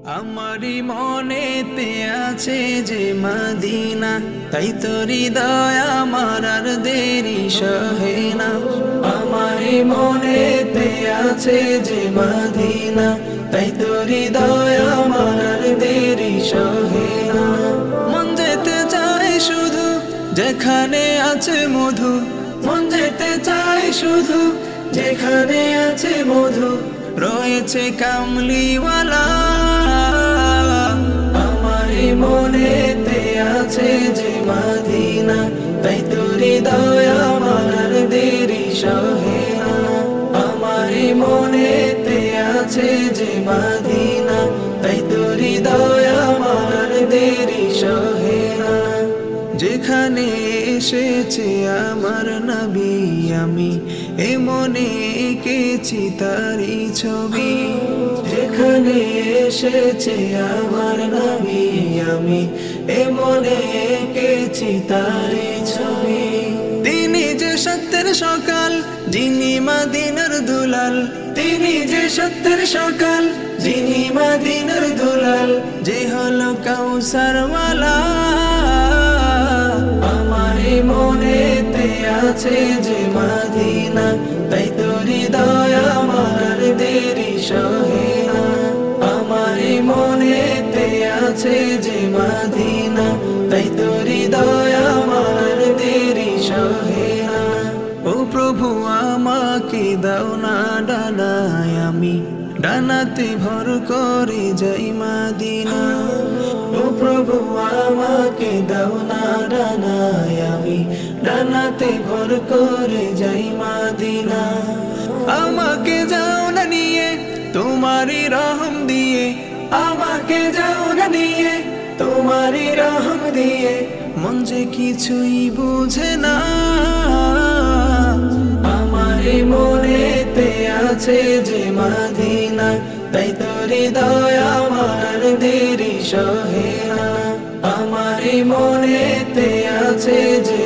আমারি মনেতে আছে যে মদিনা, তাই তো হৃদয় আমার আর দেরি সহে না। আমারি মনেতে আছে যে মদিনা, তাই তো হৃদয় আমার আর দেরি সহে না। মন যেতে চায় শুধু যেখানে আছে মধু, মন যেতে চায় শুধু যেখানে আছে মধু, রয়েছে কামলিওয়ালা। আমারি মনেতে আছে যে মদিনা, তাই তো হৃদয় আমার আর দেরি সহে না। আমারি মনেতে আছে যে মদিনা, তাই তো হৃদয় আমার আর দেরি সহে না। যেখানে এসেছে আমার নবী, আমি এ মনে এঁকেছি তারি ছবি। যেখানে এসেছে আমার নবী, আমি এ মনে এঁকেছি তারি ছবি। তিনি যে সত্যের সকাল, যিনি মদিনার দুলাল। তিনি যে সত্যের সকাল, যিনি মদিনার দুলাল। যে হলো কাউসারওয়ালা। আমারি মনেতে আছে যে মদিনা, তাই তো হৃদয় আমার দেরি সহে না। আমারি মনেতে আছে যে মদিনা, তাই তো হৃদয় আমার দেরি সহে না। ও প্রভু আমাকে দাও না ডানায়, আমি ডানাতে ভর করে যাই মদিনা। ও প্রভু আমাকে দাও না ডানায়, আমি ডানাতে ভর করে যাই মদিনা। আমাকে যাও না নিয়ে তোমারি রহম দিয়ে, আমাকে যাও না নিয়ে তোমারি রহম দিয়ে। মন যে কিছুই বুঝে না। আমারি মনেতে আছে যে মদিনা, তাই তো হৃদয় আমার দেরি সহে না। আমারি মনেতে আছে যে